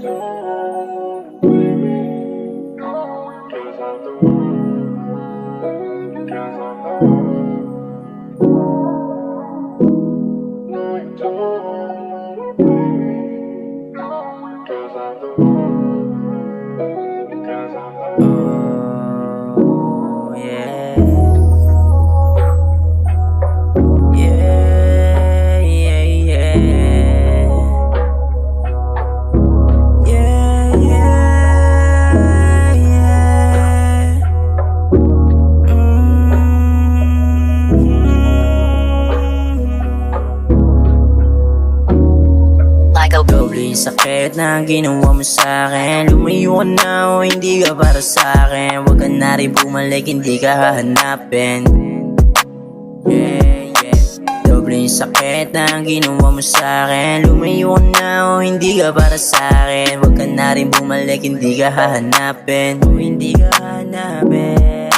don't, baby, 'cause I'm the one, 'cause I'm the one. No, you don't, baby, 'cause I'm the one, 'cause I'm the one. Oh, yeah. Yeah, yeah, yeah. Yeah, yeah, yeah. Doble yung sakit na ginawa mo sa'kin. Lumayo ka na o hindi ka para sa'kin. Huwag ka na rin bumalik, hindi ka hahanapin. Yeah, yeah. Doble yung sakit na ginawa mo sa'kin. Lumayo ka na o hindi ka para sa'kin. Huwag ka na rin bumalik, hindi ka hahanapin. O hindi ka hahanapin.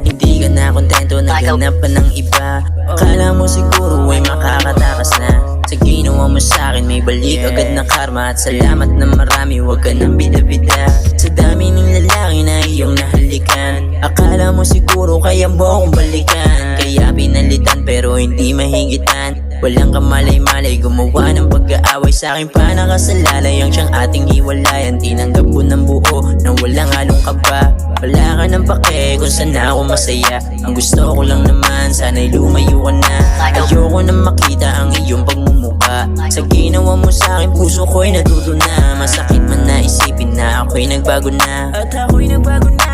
Hindi ka na kontento, naghanap pa ng iba. Akala mo siguro ay makakatakas na. Sa ginawa mo sa'kin may balik agad na karma. At salamat na marami, huwag ka nang bida-bida. Sa dami ng lalaki na iyong nahalikan, akala mo siguro kaya mo akong balikan. Kaya pinalitan pero hindi mahigitan. Walang kamalay-malay, gumawa ng pag-aaway sa'kin pa nakasalalay. Ang siyang ating hiwalayan, tinanggap ko ng buo nang walang halong kaba. Wala ka ng pake kung saan ako masaya. Ang gusto ko lang naman, sana'y lumayo ka na. Ayoko na makita ang iyong pagmumuka. Sa ginawa mo sa'kin, puso ko'y natuto na. Masakit man na isipin na ako'y nagbago na. At ako'y nagbago na.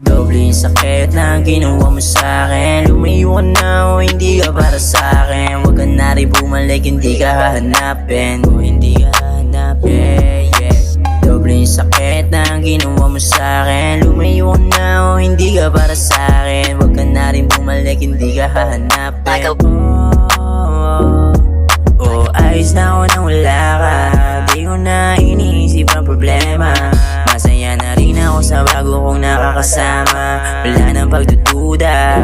Doble yung sakit na ginawa mo sa'kin. Lumayo ka na o hindi ka para sa'kin. Huwag ka na rin bumalik, hindi ka hahanapin. O hindi ka hahanapin, yeah. Doble yung sakit na ginawa mo sa'kin. Lumayo ka na o hindi ka para sa'kin. Huwag ka na rin bumalik, hindi ka hahanapin. Oh, ayos na ako nang wala ka. Di ko na iniisip ang problema. Masaya na rin ako sa bago kong nakakasama. Wala nang pagdududa.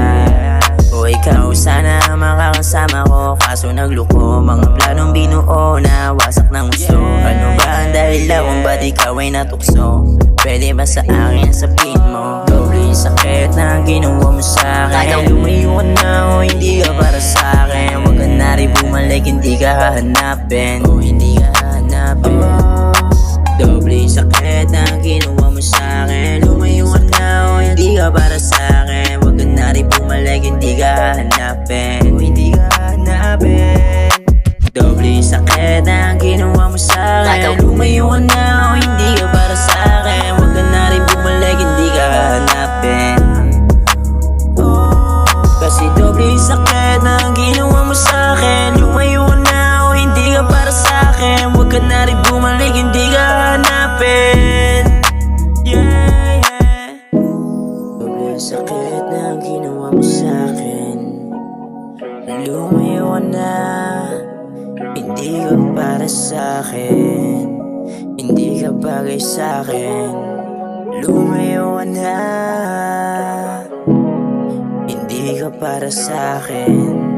O ikaw sana makakasama ko. Kaso nagluko, mga planong binuo na wasak ng gusto. Ano ba ang dahilan kung ba't ikaw ay natukso? Pwede ba sa akin sabihin mo? Doble yung sakit na ginawa mo sa'kin. Lumayo ka na o hindi ka para sa'kin. Huwag ka na rin bumalik, hindi ka hahanapin. O hindi ka hahanapin. Doble yung sakit na ginawa mo sa'kin. Lumayo ka na o hindi ka para sa'kin. Huwag ka na rin bumalik, hindi ka hahanapin. O hindi ka hahanapin. Doble yung sakit na ginawa mo sa'kin. Lumayo ka na o hindi ka para sa'kin. Huwag ka na rin bumalik, hindi ka hahanapin. Kasi doble yung sakit na ginawa mo sa'kin. Lumayo ka na o hindi ka para sa'kin. Huwag ka na rin bumalik, hindi ka hahanapin. Yeah, yeah. Doble yung sakit na ginawa mo sa'kin. Lumayo ka na, hindi ka para sa'kin. Hindi ka bagay sa'kin. Lumayo ka na, hindi ka para sa'kin.